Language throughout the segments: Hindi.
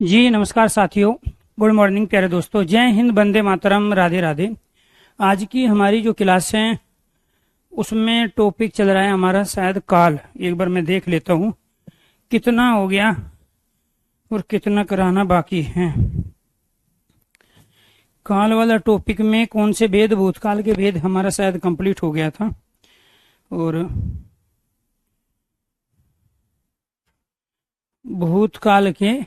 जी नमस्कार साथियों। गुड मॉर्निंग प्यारे दोस्तों। जय हिंद, वंदे मातरम, राधे राधे। आज की हमारी जो क्लास है उसमें टॉपिक चल रहा है हमारा शायद काल। एक बार मैं देख लेता हूँ कितना हो गया और कितना कराना बाकी है। काल वाला टॉपिक में कौन से भेद, भूतकाल के भेद हमारा शायद कंप्लीट हो गया था। और भूतकाल के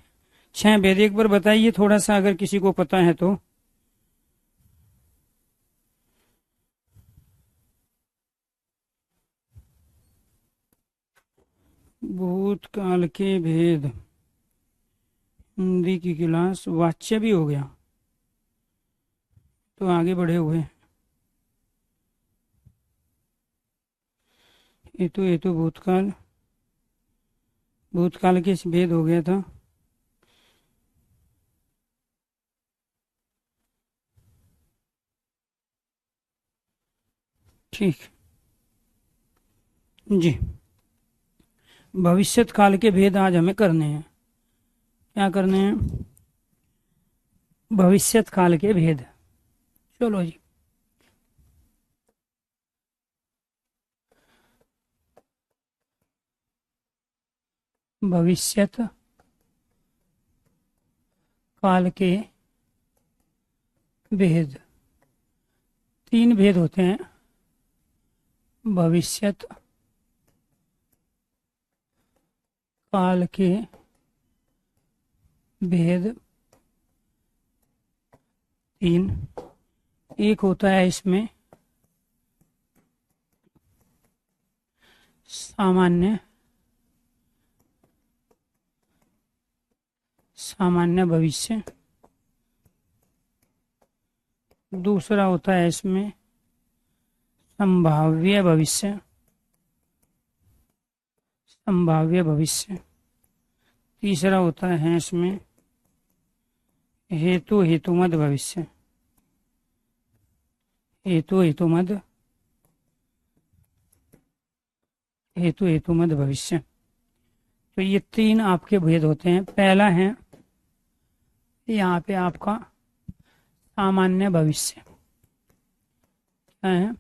6 भेद एक बार बताइए थोड़ा सा, अगर किसी को पता है तो। भूतकाल के भेद, हिंदी की क्लास, वाच्य भी हो गया तो आगे बढ़े हुए। ये तो भूतकाल, भूतकाल के भेद हो गया था। ठीक जी। भविष्यत काल के भेद आज हमें करने हैं। क्या करने हैं? भविष्यत काल के भेद। चलो जी। भविष्यत काल के भेद, 3 भेद होते हैं। भविष्यत काल के भेद 3। एक होता है इसमें सामान्य, सामान्य भविष्य। दूसरा होता है इसमें संभाव्य भविष्य, संभाव्य भविष्य। तीसरा होता है इसमें हेतु हेतुमद भविष्य, हेतु हेतुमद, हेतु हेतुमद भविष्य। तो ये 3 आपके भेद होते हैं। पहला है यहाँ पे आपका सामान्य भविष्य। क्या है?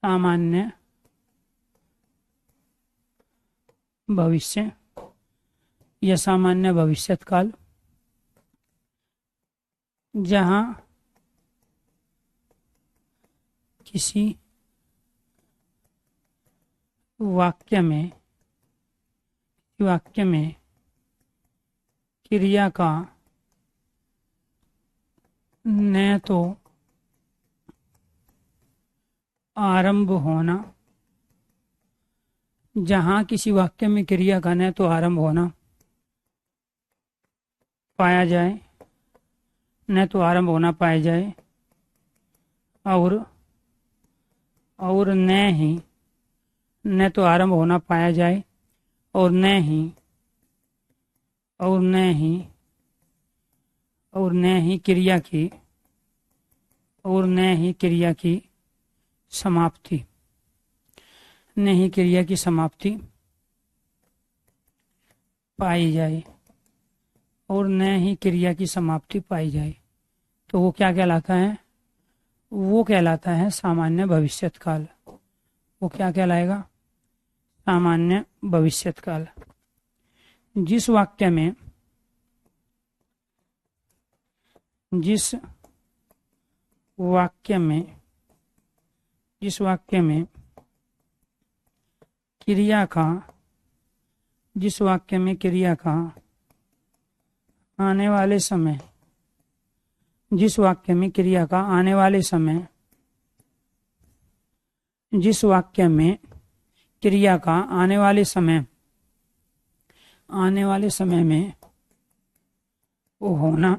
सामान्य भविष्य या सामान्य भविष्यत काल, जहाँ किसी वाक्य में क्रिया का न तो आरंभ होना, जहाँ किसी वाक्य में क्रिया का न तो आरंभ होना पाया जाए, न तो आरंभ होना पाया जाए, और न तो आरंभ होना पाया जाए और न ही और न ही और न ही क्रिया की और न ही क्रिया की समाप्ति, न ही क्रिया की समाप्ति पाई जाए और न ही क्रिया की समाप्ति पाई जाए, तो वो क्या कहलाता है? वो कहलाता है सामान्य भविष्यत काल। वो क्या कहलाएगा? सामान्य भविष्यत काल। जिस वाक्य में जिस वाक्य में क्रिया का जिस वाक्य में क्रिया का आने वाले समय जिस वाक्य में क्रिया का आने वाले समय जिस वाक्य में क्रिया का आने वाले समय में वो होना,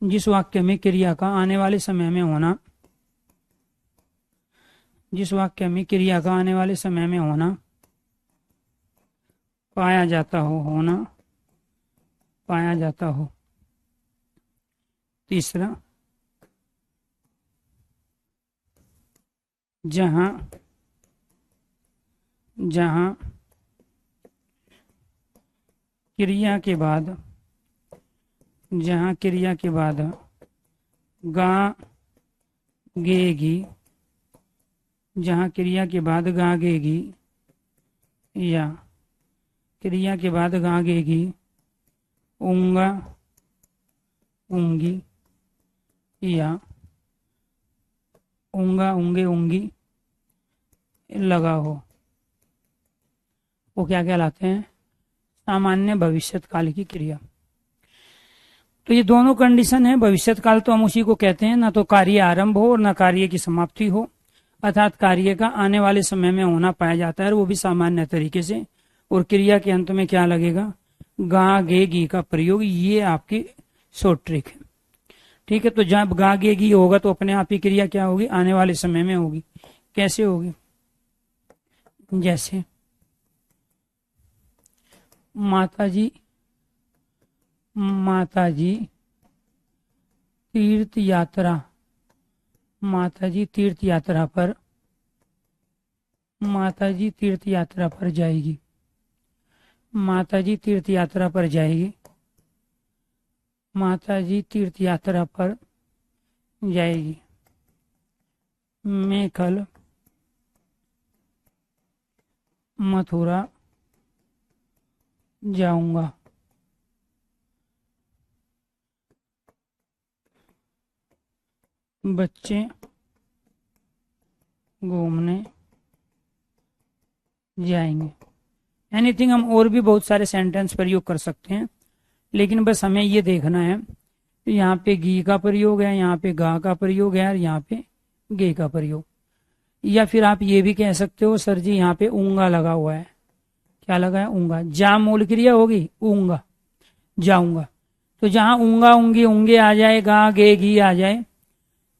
जिस वाक्य में क्रिया का आने वाले समय में होना, जिस वाक्य में क्रिया का आने वाले समय में होना पाया जाता हो, होना पाया जाता हो। तीसरा, जहाँ क्रिया के बाद, जहाँ क्रिया के बाद गा गेगी, जहाँ क्रिया के बाद गा गेगी या क्रिया के बाद गा गेगी, ऊंगा ऊंगी या ऊंगा ऊंगे ऊंगी लगा हो, वो क्या कहलाते हैं? सामान्य भविष्यत काल की क्रिया। तो ये दोनों कंडीशन है। भविष्यत काल तो हम उसी को कहते हैं, ना तो कार्य आरंभ हो और ना कार्य की समाप्ति हो, अर्थात कार्य का आने वाले समय में होना पाया जाता है, वो भी सामान्य तरीके से। और क्रिया के अंत में क्या लगेगा? गा गे गी का प्रयोग। ये आपकी शॉर्ट ट्रिक है। ठीक है, तो जब गा गे गी होगा तो अपने आप ही क्रिया क्या होगी? आने वाले समय में होगी। कैसे होगी? जैसे माताजी तीर्थ यात्रा, माताजी तीर्थ यात्रा पर, माताजी तीर्थ यात्रा पर जाएगी, माताजी तीर्थ यात्रा पर जाएगी, माताजी तीर्थ यात्रा पर जाएगी। मैं कल मथुरा जाऊंगा। बच्चे घूमने जाएंगे। एनीथिंग, हम और भी बहुत सारे सेंटेंस प्रयोग कर सकते हैं, लेकिन बस हमें ये देखना है यहाँ पे गी का प्रयोग है, यहाँ पे गा का प्रयोग है और यहाँ पे गे का प्रयोग। या फिर आप ये भी कह सकते हो सर जी यहाँ पे ऊंगा लगा हुआ है। क्या लगा है? ऊंगा। जा मूल क्रिया होगी, ऊंगा, जाऊंगा। तो जहां ऊंगा ऊंगी ऊंगे आ जाए, गा गे घी आ जाए,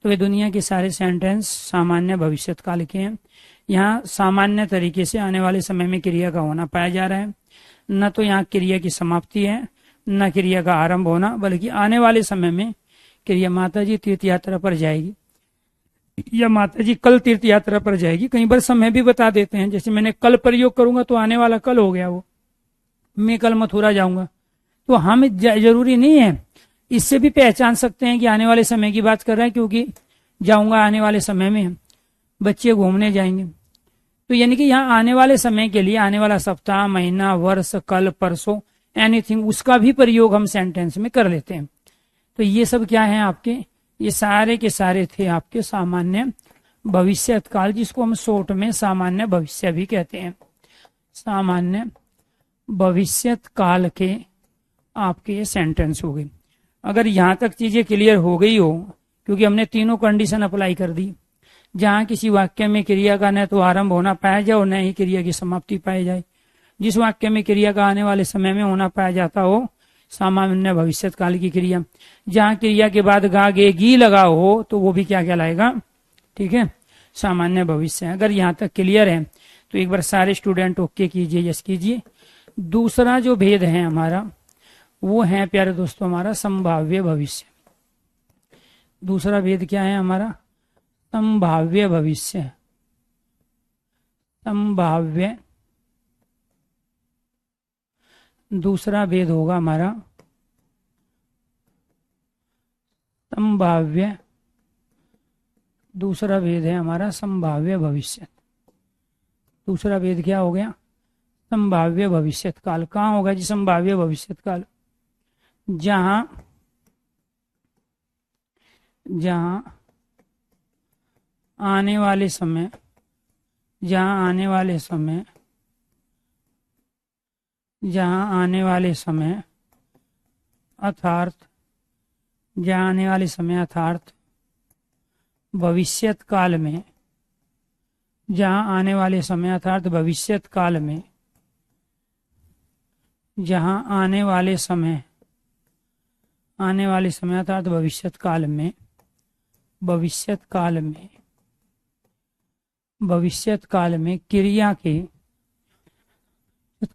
तो ये दुनिया के सारे सेंटेंस सामान्य भविष्यत काल के हैं। यहाँ सामान्य तरीके से आने वाले समय में क्रिया का होना पाया जा रहा है। न तो यहाँ क्रिया की समाप्ति है, न क्रिया का आरंभ होना, बल्कि आने वाले समय में क्रिया माताजी तीर्थ यात्रा पर जाएगी या माताजी कल तीर्थ यात्रा पर जाएगी। कई बार समय भी बता देते हैं, जैसे मैंने कल प्रयोग करूंगा तो आने वाला कल हो गया वो। मैं कल मथुरा जाऊंगा, तो हम जरूरी नहीं है, इससे भी पहचान सकते हैं कि आने वाले समय की बात कर रहा है, क्योंकि जाऊंगा आने वाले समय में है। बच्चे घूमने जाएंगे, तो यानी कि यहाँ आने वाले समय के लिए आने वाला सप्ताह, महीना, वर्ष, कल, परसों, एनीथिंग, उसका भी प्रयोग हम सेंटेंस में कर लेते हैं। तो ये सब क्या है आपके? ये सारे के सारे थे आपके सामान्य भविष्यत काल, जिसको हम शॉर्ट में सामान्य भविष्य भी कहते हैं। सामान्य भविष्यत काल के आपके ये सेंटेंस हो गए। अगर यहाँ तक चीजें क्लियर हो गई हो, क्योंकि हमने तीनों कंडीशन अप्लाई कर दी, जहां किसी वाक्य में क्रिया का न तो आरंभ होना पाया जाए और न ही क्रिया की समाप्ति पाई जाए, जिस वाक्य में क्रिया का आने वाले समय में होना पाया जाता हो, सामान्य भविष्यत काल की क्रिया। जहां क्रिया के बाद गा गे गी लगा हो, तो वो भी क्या कहलाएगा? ठीक है, सामान्य भविष्य। अगर यहाँ तक क्लियर है तो एक बार सारे स्टूडेंट ओके कीजिए, यस कीजिए। दूसरा जो भेद है हमारा, वो है प्यारे दोस्तों हमारा संभाव्य भविष्य। दूसरा भेद क्या है हमारा? संभाव्य भविष्य। संभाव्य, दूसरा भेद होगा हमारा संभाव्य, दूसरा भेद है हमारा संभाव्य भविष्य। दूसरा भेद क्या हो गया? संभाव्य भविष्यत काल। कहाँ होगा जी संभाव्य भविष्यत काल? जहां आने वाले समय, जहां आने वाले समय, जहां आने वाले समय अर्थात, जहां आने वाले समय अर्थात भविष्यत काल में, जहां आने वाले समय अर्थात भविष्यत काल में, जहां आने वाले समय, आने वाले समय अर्थात भविष्यत काल में, भविष्यत काल में, भविष्यत काल में क्रिया के,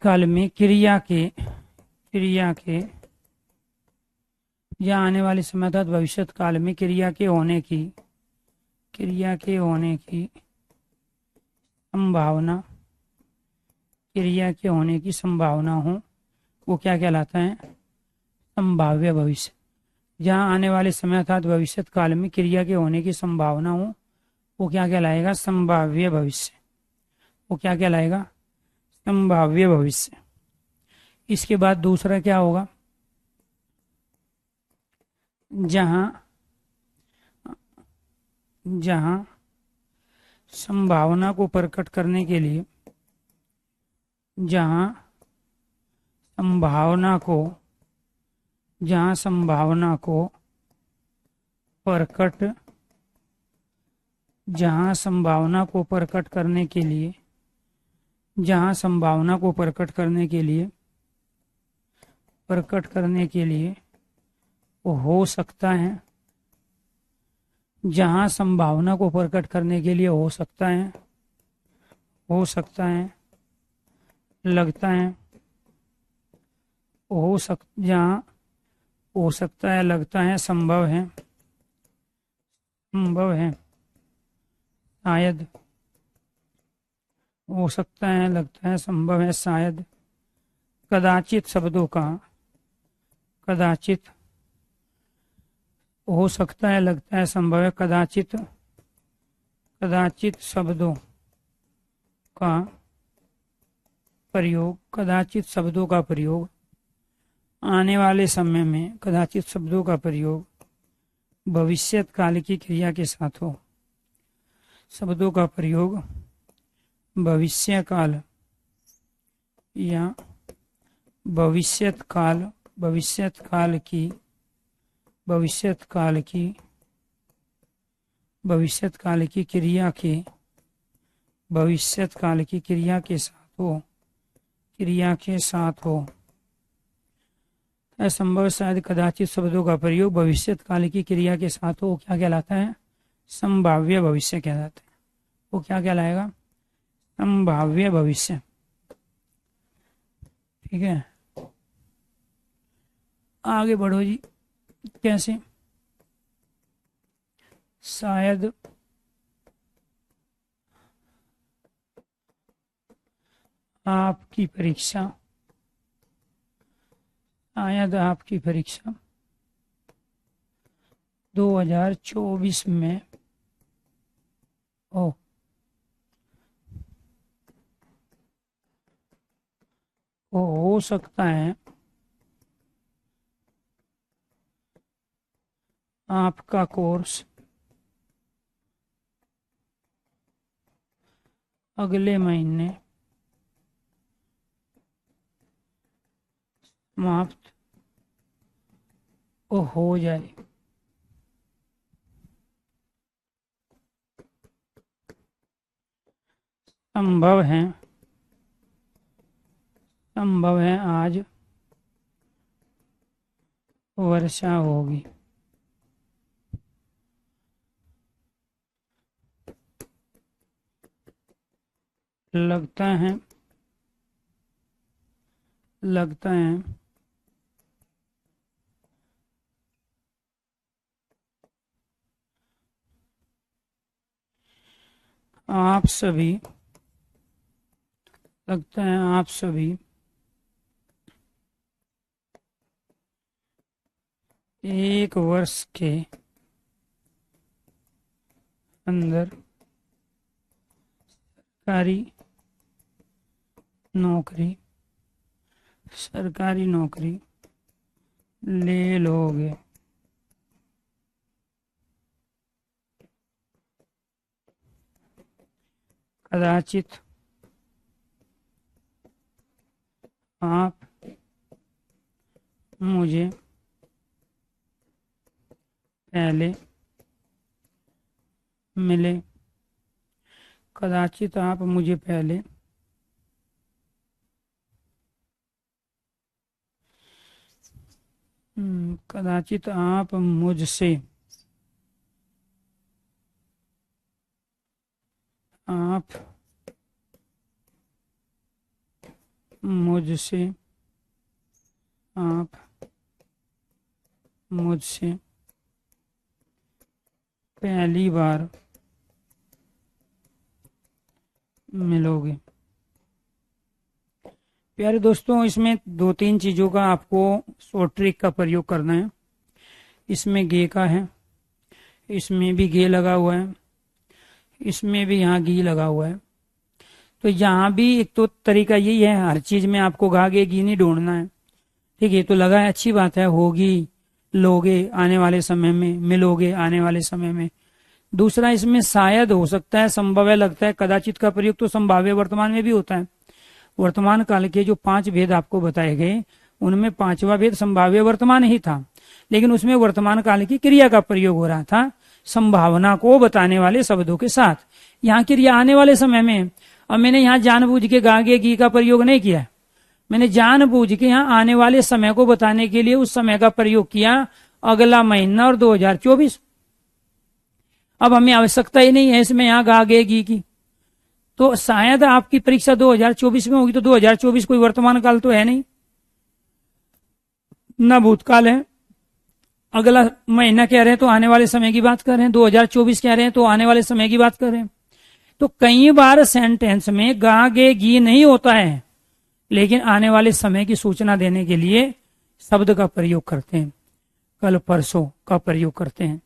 काल में क्रिया के, क्रिया के, जहाँ आने वाले समय अर्थात भविष्यत काल में क्रिया के होने की, क्रिया के होने की संभावना, क्रिया के होने की संभावना हो, वो क्या कहलाता है? संभाव्य भविष्य। जहाँ आने वाले समय अर्थात भविष्य काल में क्रिया के होने की संभावना हो, वो क्या कहलाएगा? संभाव्य भविष्य। वो क्या कहलाएगा? संभाव्य भविष्य। इसके बाद दूसरा क्या होगा? जहाँ जहाँ संभावना को प्रकट करने के लिए, जहाँ संभावना को जहाँ संभावना को प्रकट जहाँ संभावना को प्रकट करने के लिए जहाँ संभावना को प्रकट करने के लिए वो हो सकता है, जहाँ संभावना को प्रकट करने के लिए हो सकता है, लगता है, जहाँ हो सकता है, लगता है, संभव है, शायद। हो सकता है, लगता है, संभव है, शायद। कदाचित शब्दों का कदाचित हो सकता है, लगता है, संभव है, कदाचित शब्दों का प्रयोग आने वाले समय में, कदाचित शब्दों का प्रयोग भविष्यत काल की क्रिया के साथ हो। शब्दों का प्रयोग भविष्य काल या भविष्यत काल की क्रिया के साथ हो। असंभव, शायद, कदाचित शब्दों का प्रयोग भविष्यत काल की क्रिया के साथ हो, क्या कहलाता है? संभाव्य भविष्य कहलाता है। वो क्या कहलाएगा? संभाव्य भविष्य। ठीक है, आगे बढ़ो जी। कैसे? शायद आपकी परीक्षा 2024 में हो सकता है आपका कोर्स अगले महीने समाप्त हो जाए। संभव है आज वर्षा होगी। लगता है आप सभी एक वर्ष के अंदर सरकारी नौकरी ले लोगे। कदाचित आप मुझे पहले मिले। कदाचित आप मुझे पहले कदाचित आप मुझसे पहली बार मिलोगे। प्यारे दोस्तों, इसमें दो तीन चीजों का आपको शॉर्ट ट्रिक का प्रयोग करना है। इसमें गे का है, इसमें भी गे लगा हुआ है, इसमें भी यहाँ गी लगा हुआ है। तो यहाँ भी एक तो तरीका यही है, हर चीज में आपको गा गे गी नहीं ढूंढना है। ठीक है, तो लगा है, अच्छी बात है, होगी, लोगे आने वाले समय में, मिलोगे आने वाले समय में। दूसरा, इसमें शायद, हो सकता है, संभव है, लगता है, कदाचित का प्रयोग तो संभाव्य वर्तमान में भी होता है। वर्तमान काल के जो 5 भेद आपको बताए गए, उनमें 5वां भेद संभाव्य वर्तमान ही था, लेकिन उसमें वर्तमान काल की क्रिया का प्रयोग हो रहा था संभावना को बताने वाले शब्दों के साथ। यहाँ क्रिया आने वाले समय में। अब मैंने यहाँ जानबूझ के गागे गी का प्रयोग नहीं किया, मैंने जानबूझ के यहाँ आने वाले समय को बताने के लिए उस समय का प्रयोग किया, अगला महीना और 2024। अब हमें आवश्यकता ही नहीं है इसमें यहाँ गागे गी की। तो शायद आपकी परीक्षा 2024 में होगी, तो 2024 कोई वर्तमान काल तो है नहीं, न भूतकाल है। अगला महीना कह रहे हैं तो आने वाले समय की बात कर रहे हैं, 2024 कह रहे हैं तो आने वाले समय की बात कर रहे हैं। तो कई बार सेंटेंस में गा गे गी नहीं होता है, लेकिन आने वाले समय की सूचना देने के लिए शब्द का प्रयोग करते हैं। कल परसों का प्रयोग करते हैं,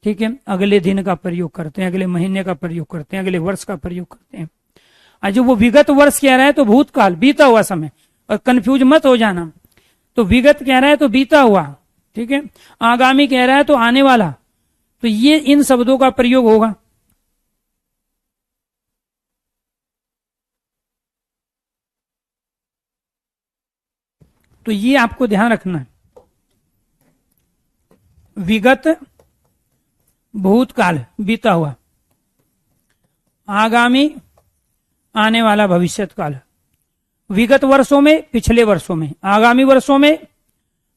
ठीक है, अगले दिन का प्रयोग करते हैं, अगले महीने का प्रयोग करते हैं, अगले वर्ष का प्रयोग करते हैं। आज जो वो विगत वर्ष कह रहा है तो भूतकाल, बीता हुआ समय, और कंफ्यूज मत हो जाना। तो विगत कह रहा है तो बीता हुआ, ठीक है, आगामी कह रहा है तो आने वाला। तो ये इन शब्दों का प्रयोग होगा। तो ये आपको ध्यान रखना है। विगत भूतकाल बीता हुआ, आगामी आने वाला भविष्यत काल। विगत वर्षों में, पिछले वर्षों में, आगामी वर्षों में,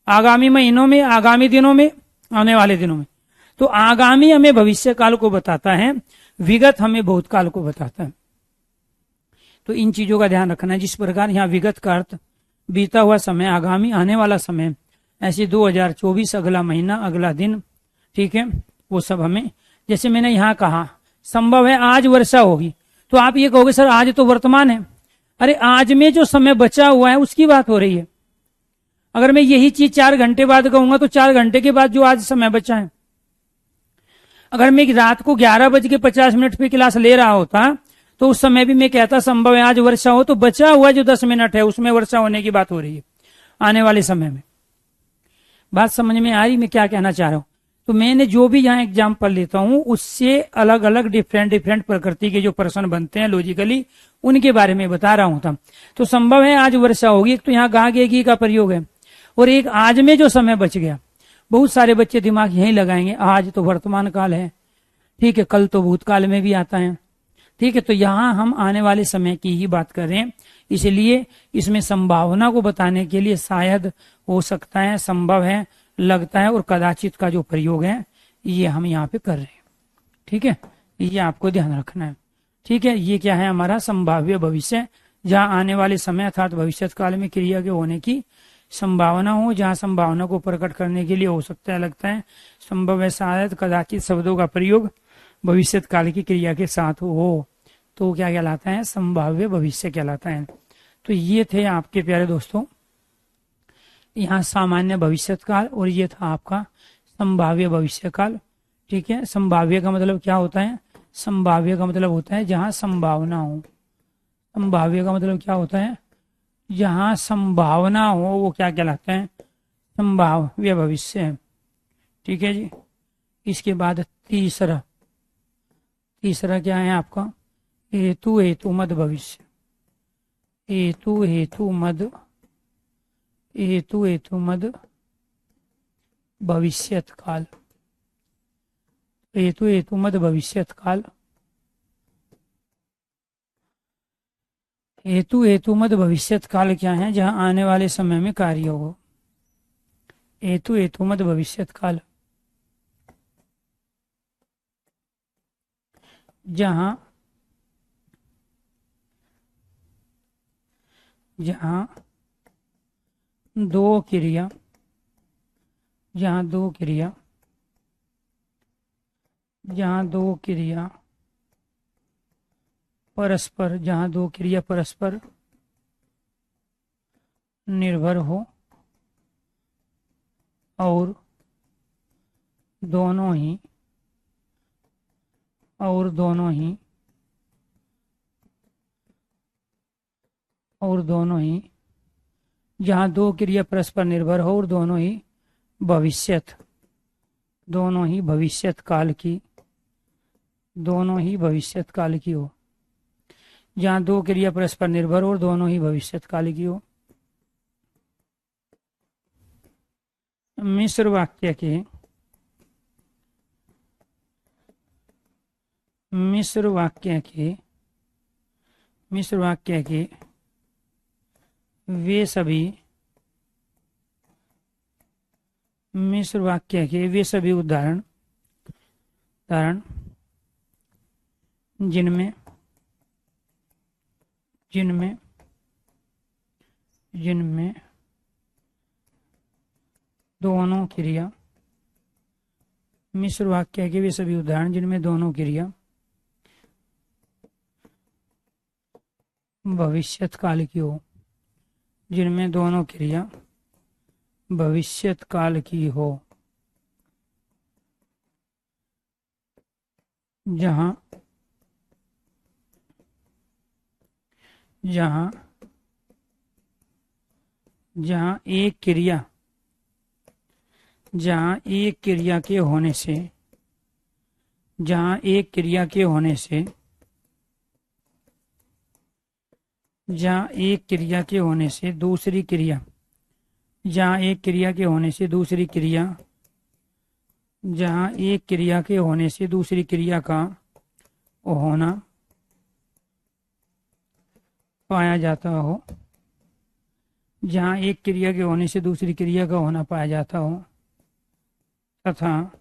आगामी महीनों में, आगामी दिनों में, आने वाले दिनों में। तो आगामी हमें भविष्य काल को बताता है, विगत हमें भूतकाल को बताता है। तो इन चीजों का ध्यान रखना है। जिस प्रकार यहाँ विगत का अर्थ बीता हुआ समय, आगामी आने वाला समय, ऐसे 2024 अगला महीना, अगला दिन, ठीक है, वो सब हमें, जैसे मैंने यहाँ कहा संभव है आज वर्षा होगी, तो आप ये कहोगे सर आज तो वर्तमान है। अरे आज में जो समय बचा हुआ है उसकी बात हो रही है। अगर मैं यही चीज 4 घंटे बाद कहूंगा तो 4 घंटे के बाद जो आज समय बचा है। अगर मैं रात को 11:50 पे क्लास ले रहा होता तो उस समय भी मैं कहता संभव है आज वर्षा हो, तो बचा हुआ जो 10 मिनट है उसमें वर्षा होने की बात हो रही है आने वाले समय में। बात समझ में आ रही मैं क्या कहना चाह रहा हूं? तो मैंने जो भी यहाँ एग्जाम्पल लेता हूं उससे अलग अलग डिफरेंट प्रकृति के जो प्रश्न बनते हैं लॉजिकली, उनके बारे में बता रहा हूं था। तो संभव है आज वर्षा होगी, एक तो यहाँ गा गे गी का प्रयोग है, और एक आज में जो समय बच गया। बहुत सारे बच्चे दिमाग यही लगाएंगे, आज तो वर्तमान काल है, ठीक है, कल तो भूतकाल में भी आता है, ठीक है। तो यहाँ हम आने वाले समय की ही बात कर रहे हैं, इसलिए इसमें संभावना को बताने के लिए शायद, हो सकता है, संभव है, लगता है और कदाचित का जो प्रयोग है ये हम यहाँ पे कर रहे हैं, ठीक है। ये आपको ध्यान रखना है, ठीक है। ये क्या है हमारा संभाव्य भविष्य, जहाँ आने वाले समय अर्थात भविष्य काल में क्रिया के होने की संभावना हो, जहाँ संभावना को प्रकट करने के लिए हो सकता है, लगता है, संभव है, शायद, कदाचित शब्दों का प्रयोग भविष्य काल की क्रिया के साथ हो, तो क्या कहलाता है? संभाव्य भविष्य कहलाता है। तो ये थे आपके प्यारे दोस्तों यहाँ सामान्य भविष्य काल, और ये था आपका संभाव्य भविष्य काल, ठीक है। संभाव्य का मतलब क्या होता है? संभाव्य का मतलब होता है जहाँ संभावना हो। संभाव्य का मतलब क्या होता है? जहाँ संभावना हो, वो क्या कहलाता है? संभाव्य भविष्य, ठीक है जी। इसके बाद तीसरा क्या है आपका? हेतु हेतु मद भविष्य। हेतु हेतु मद भविष्यत काल। हेतु हेतु मद भविष्यत काल। हेतु हेतु मद भविष्यत काल क्या है? जहाँ आने वाले समय में कार्य हो। हेतु हेतु मद भविष्यत काल, जहाँ दो क्रिया परस्पर निर्भर हो और दोनों ही और दोनों ही और दोनों ही जहाँ दो क्रिया परस्पर निर्भर हो और दोनों ही भविष्यत काल की हो। जहाँ दो क्रिया परस्पर निर्भर हो और दोनों ही भविष्यत काल की हो। मिश्र वाक्य के मिश्र वाक्य के वे सभी उदाहरण जिनमें दोनों क्रिया मिश्र वाक्य के वे सभी उदाहरण जिनमें दोनों क्रिया भविष्यत काल की हो। जिनमें दोनों क्रिया भविष्यत काल की हो। जहाँ एक क्रिया के होने से दूसरी क्रिया का होना पाया जाता हो। जहाँ एक क्रिया के होने से दूसरी क्रिया का होना पाया जाता हो तथा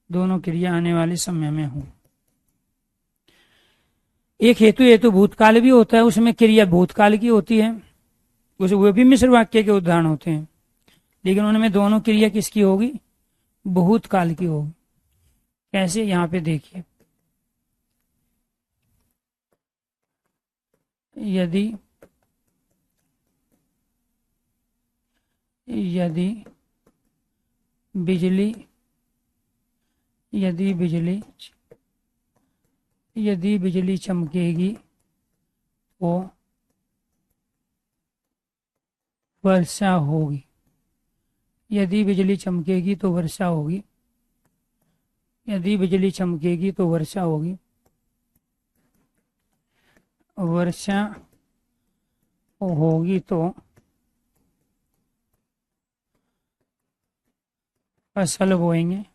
दोनों क्रिया आने वाले समय में हो। एक हेतु भूतकाल भी होता है, उसमें क्रिया भूतकाल की होती है, वो भी मिश्र वाक्य के उदाहरण होते हैं, लेकिन उनमें दोनों क्रिया किसकी होगी? भूतकाल की होगी। कैसे? यहाँ पे देखिए, यदि बिजली चमकेगी तो वर्षा होगी। यदि बिजली चमकेगी तो वर्षा होगी। वर्षा होगी तो फसल बोएंगे।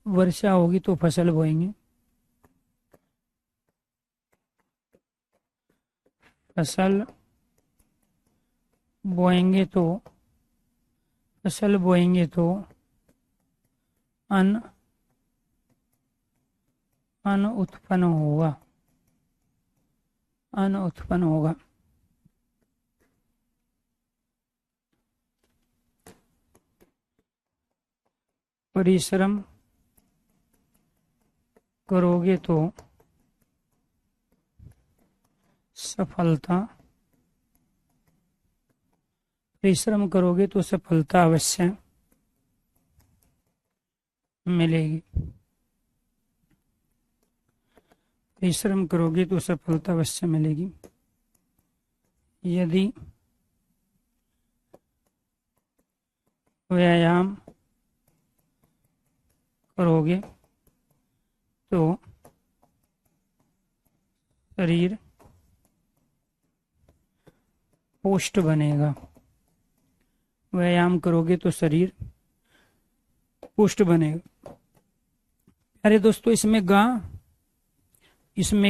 वर्षा होगी तो फसल बोएंगे। फसल बोएंगे तो अन्न उत्पन्न होगा। परिश्रम करोगे तो सफलता अवश्य मिलेगी। यदि व्यायाम करोगे तो शरीर पुष्ट बनेगा। अरे दोस्तों, इसमें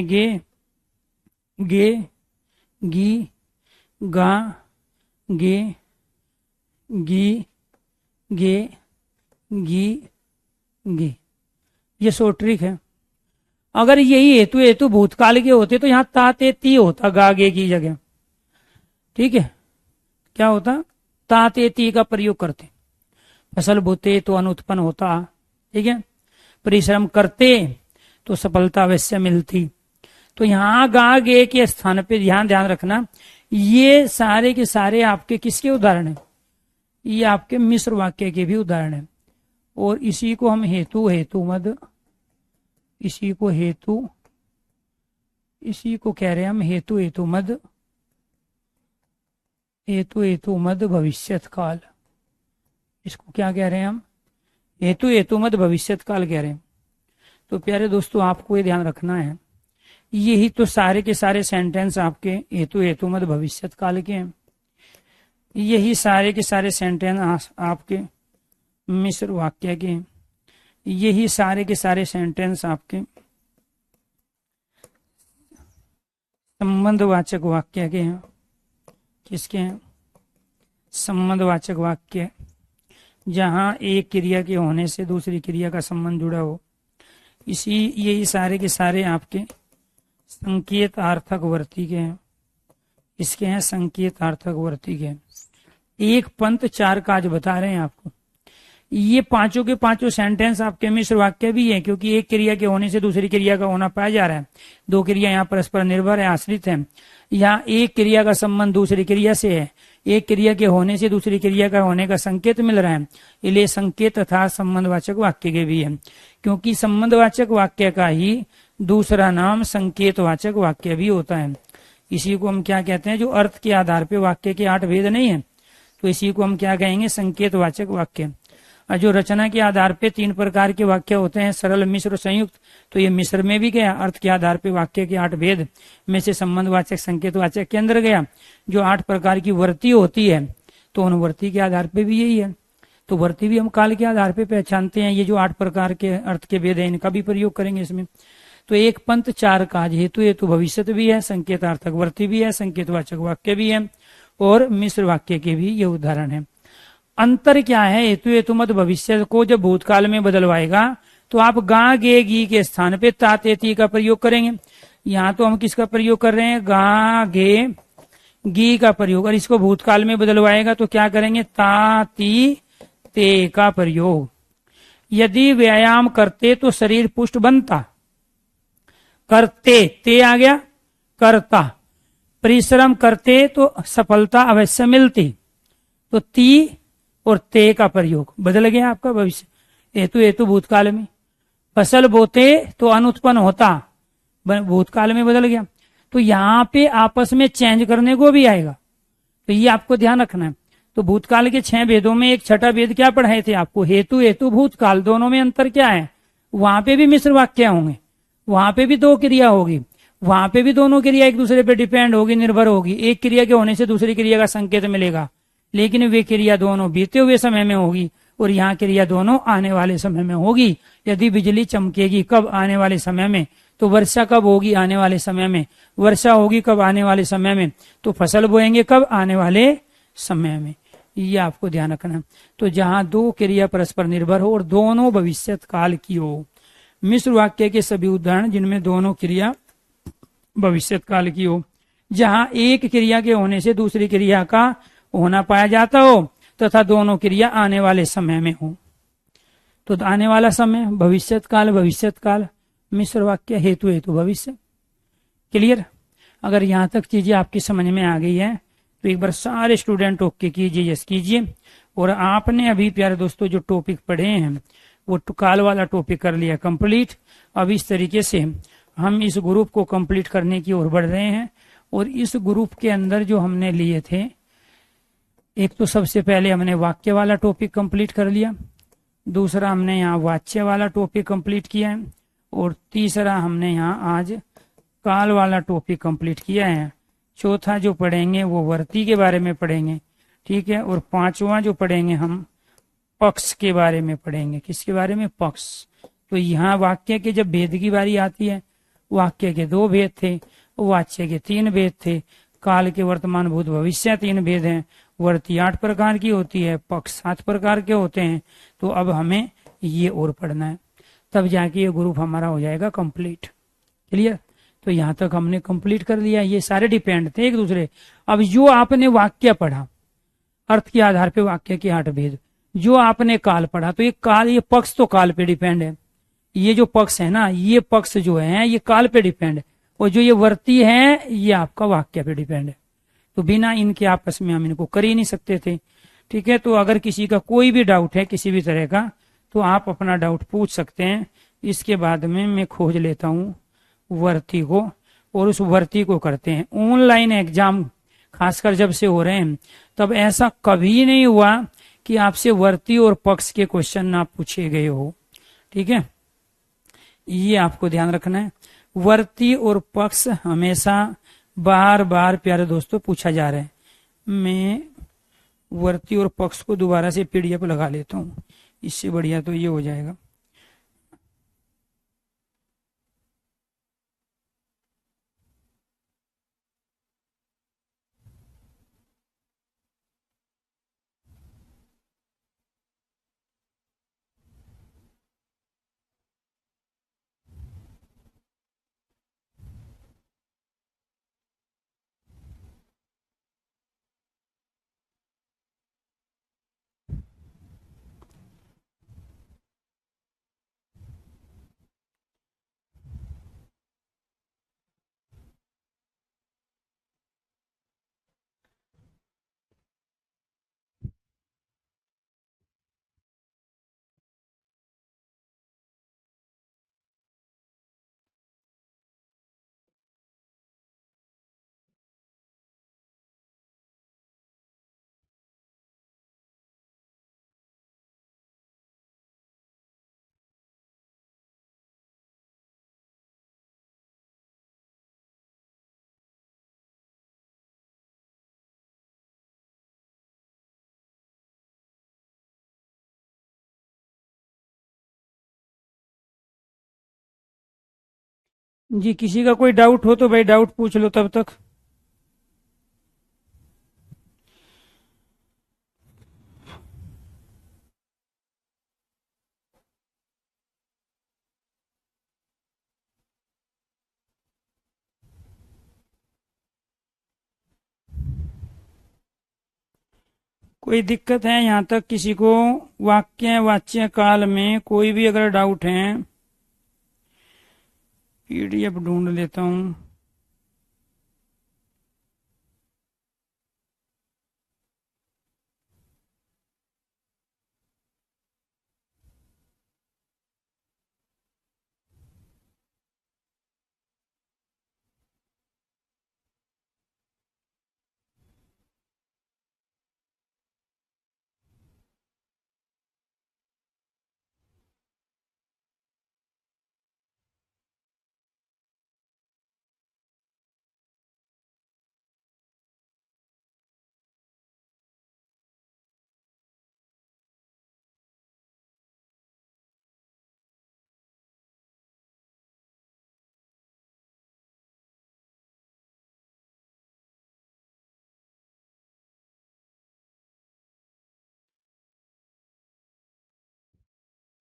गे, गी, गा, गे, गी, गे, गी, गे, ये शॉर्ट ट्रिक है। अगर यही हेतु हेतु भूतकाल के होते तो यहाँ ता ते ती होता गा गे की जगह। ठीक है, क्या होता, ता ते ती का प्रयोग करते। फसल बोते तो अनुत्पन्न होता। ठीक है, परिश्रम करते तो सफलता अवश्य मिलती। तो यहाँ गा गे के स्थान पे ध्यान रखना, ये सारे के सारे आपके किसके उदाहरण है, ये आपके मिश्र वाक्य के भी उदाहरण है। और इसी को हम हेतु हेतु मद, इसी को कह रहे हैं हम हेतु हेतु मद भविष्यत काल। इसको क्या कह रहे हैं हम, हेतु हेतु मद भविष्यत काल कह रहे हैं। तो प्यारे दोस्तों, आपको ये ध्यान रखना है, यही तो सारे के सारे सेंटेंस आपके हेतु हेतु मद भविष्यत काल के हैं। यही सारे के सारे सेंटेंस आपके मिश्र वाक्य के हैं। यही सारे के सारे सेंटेंस आपके संबंधवाचक वाक्य के हैं। किसके हैं, संबंधवाचक वाक्य, जहां एक क्रिया के होने से दूसरी क्रिया का संबंध जुड़ा हो। यही सारे के सारे आपके संकेतार्थक वर्ती के हैं। इसके हैं संकेतार्थक वर्ती के। एक पंथ चार काज बता रहे हैं आपको। ये पांचों के पांचों सेंटेंस आपके मिश्र वाक्य भी है, क्योंकि एक क्रिया के होने से दूसरी क्रिया का होना पाया जा रहा है। दो क्रिया यहाँ परस्पर निर्भर है, आश्रित है। यहाँ एक क्रिया का संबंध दूसरी क्रिया से है, एक क्रिया के होने से दूसरी क्रिया का होने का संकेत मिल रहा है। इसलिए संकेत तथा संबंधवाचक वाक्य के भी है, क्योंकि संबंधवाचक वाक्य का ही दूसरा नाम संकेतवाचक वाक्य भी होता है। इसी को हम क्या कहते हैं, जो अर्थ के आधार पर वाक्य के 8 भेद नहीं है, तो इसी को हम क्या कहेंगे, संकेतवाचक वाक्य। और जो रचना के आधार पे 3 प्रकार के वाक्य होते हैं, सरल, मिश्र, संयुक्त, तो ये मिश्र में भी गया। अर्थ के आधार पे वाक्य के 8 भेद में से संबंधवाचक संकेतवाचक के अंदर गया। जो 8 प्रकार की वर्ती होती है, तो उन वर्ती के आधार पे भी यही है। तो वर्ती भी हम काल के आधार पे पहचानते हैं। ये जो 8 प्रकार के अर्थ के भेद है, इनका भी प्रयोग करेंगे इसमें। तो एक पंथ चार काज, हेतु हेतु भविष्यत भी है, संकेतार्थक वर्ती भी है, संकेतवाचक वाक्य भी है, और मिश्र वाक्य के भी ये उदाहरण है। अंतर क्या है, हेतु हेतु मद भविष्य को जब भूतकाल में बदलवाएगा तो आप गा गे गी के स्थान पे ता ते ती का प्रयोग करेंगे। यहाँ तो हम किसका प्रयोग कर रहे हैं, गा गे गी का प्रयोग। और इसको भूतकाल में बदलवाएगा तो क्या करेंगे, ता ती ते का प्रयोग। यदि व्यायाम करते तो शरीर पुष्ट बनता, करते ते आ गया, करता। परिश्रम करते तो सफलता अवश्य मिलती, तो ती और ते का प्रयोग बदल गया आपका भविष्य। हेतु हेतु भूतकाल में, फसल बोते तो अनुत्पन्न होता, भूतकाल में बदल गया। तो यहाँ पे आपस में चेंज करने को भी आएगा, तो ये आपको ध्यान रखना है। तो भूतकाल के 6 भेदों में एक छठा भेद क्या पढ़ाए थे आपको, हेतु हेतु भूतकाल, दोनों में अंतर क्या है। वहां पे भी मिश्र वाक्य होंगे, वहां पे भी 2 क्रिया होगी, वहां पे भी दोनों क्रिया एक दूसरे पे डिपेंड होगी, निर्भर होगी। एक क्रिया के होने से दूसरी क्रिया का संकेत मिलेगा, लेकिन वे क्रिया दोनों बीते हुए समय में होगी, और यहाँ क्रिया दोनों आने वाले समय में होगी। यदि बिजली चमकेगी कब, आने वाले समय में, तो वर्षा कब होगी, आने वाले समय में। वर्षा होगी कब, आने वाले समय में। तो फसल बोएंगे कब, आने वाले समय में। ये आपको ध्यान रखना। तो जहां 2 क्रिया परस्पर निर्भर हो और दोनों भविष्यत काल की हो। मिश्र वाक्य के सभी उदाहरण जिनमें दोनों क्रिया भविष्यत काल की हो, जहां एक क्रिया के होने से दूसरी क्रिया का होना पाया जाता हो, तथा दोनों क्रिया आने वाले समय में हो। तो आने वाला समय भविष्यत काल, मिश्र वाक्य हेतु हेतु भविष्य। क्लियर। अगर यहाँ तक चीजें आपकी समझ में आ गई है तो एक बार सारे स्टूडेंट ओके कीजिए, यस कीजिए। और आपने अभी प्यारे दोस्तों जो टॉपिक पढ़े हैं वो काल वाला टॉपिक कर लिया कंप्लीट। अब इस तरीके से हम इस ग्रुप को कंप्लीट करने की ओर बढ़ रहे हैं। और इस ग्रुप के अंदर जो हमने लिए थे, एक तो सबसे पहले हमने वाक्य वाला टॉपिक कंप्लीट कर लिया, दूसरा हमने यहाँ वाच्य वाला टॉपिक कंप्लीट किया है, और तीसरा हमने यहाँ आज काल वाला टॉपिक कंप्लीट किया है। चौथा जो पढ़ेंगे वो वर्ती के बारे में पढ़ेंगे, ठीक है। और 5वां जो पढ़ेंगे हम पक्ष के बारे में पढ़ेंगे। किसके बारे में, पक्ष। तो यहाँ वाक्य के जब भेद की बारी आती है, वाक्य के 2 भेद थे, वाच्य के 3 भेद थे, काल के वर्तमान भूत भविष्य 3 भेद हैं, वर्ती 8 प्रकार की होती है, पक्ष 7 प्रकार के होते हैं। तो अब हमें ये और पढ़ना है, तब जाके ये ग्रुप हमारा हो जाएगा कंप्लीट। क्लियर। तो यहाँ तक हमने कंप्लीट कर लिया, ये सारे डिपेंड थे एक दूसरे। अब जो आपने वाक्य पढ़ा, अर्थ के आधार पे वाक्य के 8 भेद, जो आपने काल पढ़ा, तो ये काल, ये पक्ष तो काल पे डिपेंड है। ये जो पक्ष है ना, ये पक्ष जो है ये काल पे डिपेंड है, और जो ये वर्ती है ये आपका वाक्य पे डिपेंड है। तो बिना इनके आपस में हम इनको कर ही नहीं सकते थे। ठीक है, तो अगर किसी का कोई भी डाउट है किसी भी तरह का, तो आप अपना डाउट पूछ सकते हैं। इसके बाद में मैं खोज लेता हूँ वर्ती को, और उस वर्ती को करते हैं। ऑनलाइन एग्जाम खासकर जब से हो रहे हैं, तब ऐसा कभी नहीं हुआ कि आपसे वर्ती और पक्ष के क्वेश्चन ना पूछे गए हो। ठीक है, ये आपको ध्यान रखना है। वर्ती और पक्ष हमेशा बार बार प्यारे दोस्तों पूछा जा रहा है। मैं वर्ती और पक्ष को दोबारा से पीडीएफ लगा लेता हूँ, इससे बढ़िया तो ये हो जाएगा। जी, किसी का कोई डाउट हो तो भाई डाउट पूछ लो तब तक। कोई दिक्कत है यहाँ तक किसी को? वाक्य वाच्य काल में कोई भी अगर डाउट है, पीडीएफ ढूंढ लेता हूँ।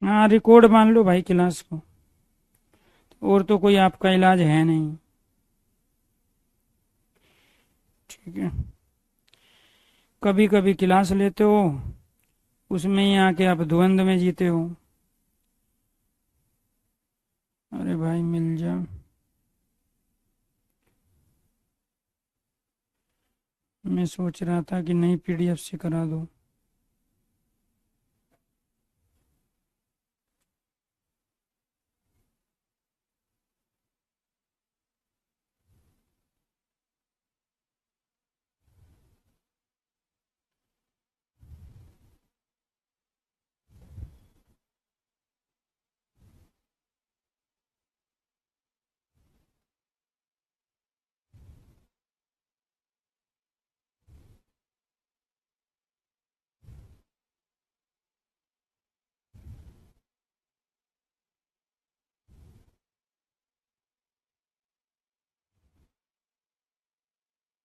हाँ, रिकॉर्ड मान लो भाई क्लास को, और तो कोई आपका इलाज है नहीं। ठीक है, कभी कभी क्लास लेते हो, उसमें ही आके आप द्वंद्व में जीते हो। अरे भाई मिल जा। मैं सोच रहा था कि नई पीडीएफ से करा दो।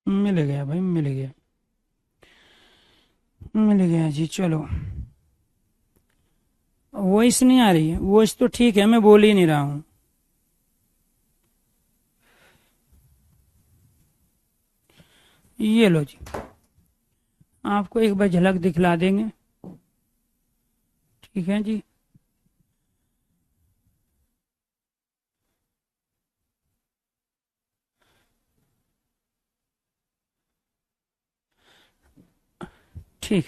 मिल गया भाई, मिल गया, मिल गया जी। चलो, वॉइस नहीं आ रही है? वॉइस तो ठीक है, मैं बोल ही नहीं रहा हूँ। ये लो जी, आपको एक बार झलक दिखला देंगे। ठीक है जी। ठीक,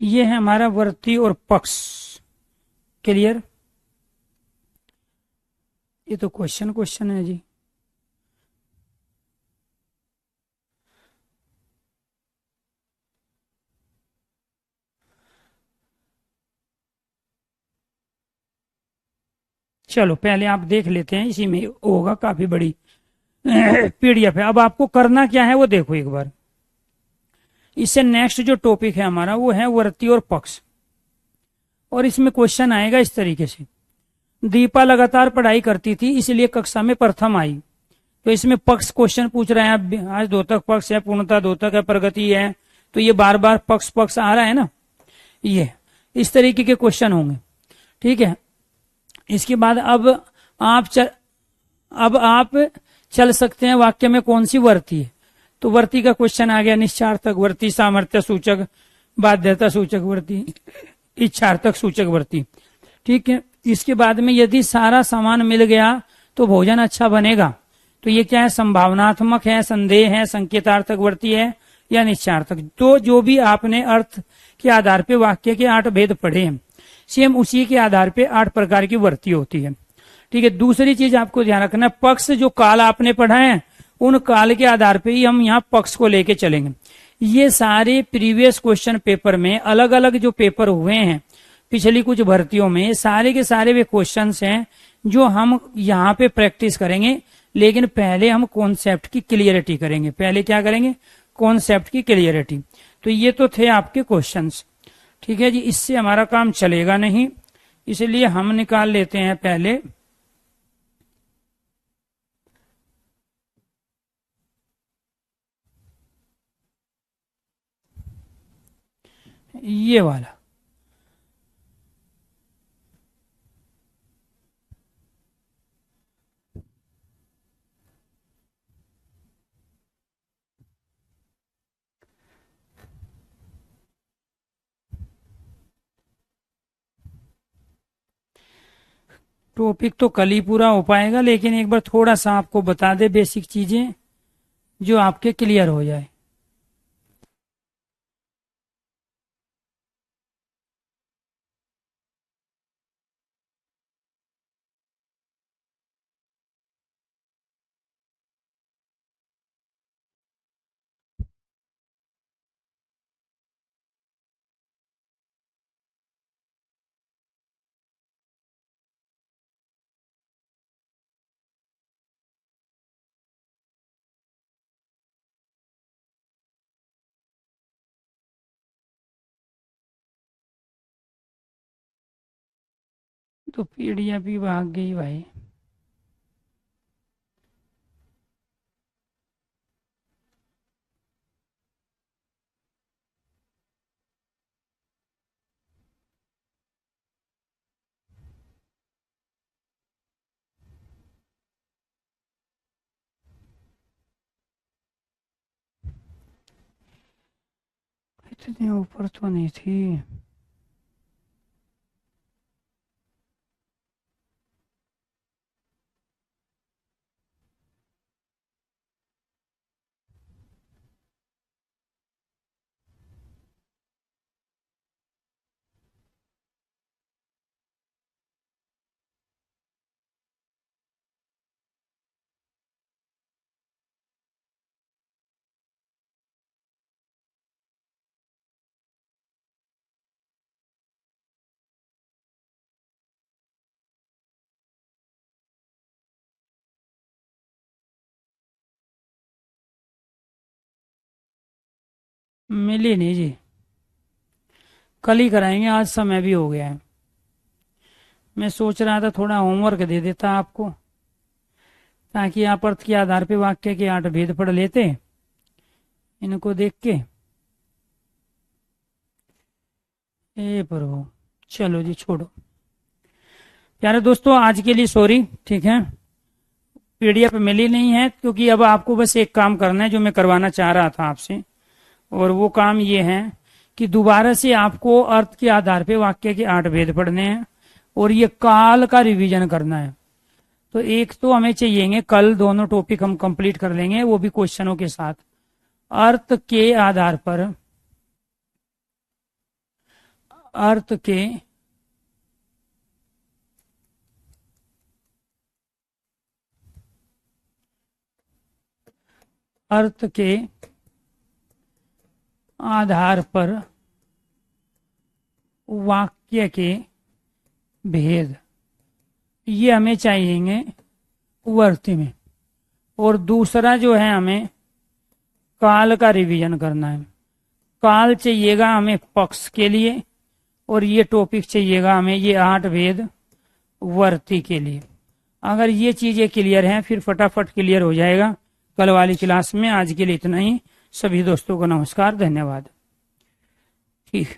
ये है हमारा वर्ती और पक्ष। क्लियर? ये तो क्वेश्चन क्वेश्चन है जी। चलो पहले आप देख लेते हैं, इसी में होगा, काफी बड़ी पीडीएफ है। अब आपको करना क्या है वो देखो एक बार। इससे नेक्स्ट जो टॉपिक है हमारा वो है वर्ती और पक्ष। और इसमें क्वेश्चन आएगा इस तरीके से, दीपा लगातार पढ़ाई करती थी इसलिए कक्षा में प्रथम आई। तो इसमें पक्ष क्वेश्चन पूछ रहे हैं। अब आज द्योतक पक्ष है, पूर्णता द्योतक है, प्रगति है, तो ये बार बार पक्ष पक्ष आ रहा है ना, ये इस तरीके के क्वेश्चन होंगे। ठीक है। इसके बाद अब आप चल सकते हैं वाक्य में कौन सी वर्ती है। तो वर्ती का क्वेश्चन आ गया, निश्चार्थक वर्ती, सामर्थ्य सूचक, बाध्यता सूचक वर्ती, इच्छार्थक सूचक वर्ती। ठीक है। इसके बाद में यदि सारा सामान मिल गया तो भोजन अच्छा बनेगा। तो ये क्या है, संभावनात्मक है, संदेह है, संकेतार्थक वर्ती है या निश्चार्थक। तो जो भी आपने अर्थ के आधार पे वाक्य के 8 भेद पढ़े हैं, सेम उसी के आधार पे 8 प्रकार की वर्ती होती है। ठीक है। दूसरी चीज आपको ध्यान रखना है, पक्ष जो काल आपने पढ़ा है उन काल के आधार पे ही हम यहाँ पक्ष को लेके चलेंगे। ये सारे प्रीवियस क्वेश्चन पेपर में अलग अलग जो पेपर हुए हैं पिछली कुछ भर्तियों में, सारे के सारे वे क्वेश्चंस हैं जो हम यहाँ पे प्रैक्टिस करेंगे। लेकिन पहले हम कॉन्सेप्ट की क्लियरिटी करेंगे। पहले क्या करेंगे, कॉन्सेप्ट की क्लियरिटी। तो ये तो थे आपके क्वेश्चंस। ठीक है जी। इससे हमारा काम चलेगा नहीं, इसलिए हम निकाल लेते हैं पहले ये वाला। टॉपिक तो कल ही पूरा हो पाएगा, लेकिन एक बार थोड़ा सा आपको बता दे बेसिक चीजें जो आपके क्लियर हो जाए। तो पीढ़ियां भी भाग गई भाई। इतने ऊपर तो नहीं थी। मिली नहीं जी, कल ही कराएंगे, आज समय भी हो गया है। मैं सोच रहा था थोड़ा होमवर्क दे देता आपको, ताकि आप अर्थ के आधार पे वाक्य के 8 भेद पढ़ लेते इनको देख के। ए प्रभु, चलो जी छोड़ो। प्यारे दोस्तों, आज के लिए सॉरी, ठीक है। पीडीएफ मिली नहीं है, क्योंकि अब आपको बस एक काम करना है जो मैं करवाना चाह रहा था आपसे, और वो काम ये है कि दोबारा से आपको अर्थ के आधार पे वाक्य के 8 भेद पढ़ने हैं और ये काल का रिवीजन करना है। तो एक तो हमें चाहिए, कल दोनों टॉपिक हम कंप्लीट कर लेंगे, वो भी क्वेश्चनों के साथ। अर्थ के आधार पर, अर्थ के अर्थ के आधार पर वाक्य के भेद, ये हमें चाहिए वर्ती में। और दूसरा जो है, हमें काल का रिवीजन करना है। काल चाहिएगा हमें पक्ष के लिए, और ये टॉपिक चाहिएगा हमें ये 8 भेद वर्ती के लिए। अगर ये चीजें क्लियर हैं, फिर फटाफट क्लियर हो जाएगा कल वाली क्लास में। आज के लिए इतना ही। सभी दोस्तों को नमस्कार, धन्यवाद। ठीक।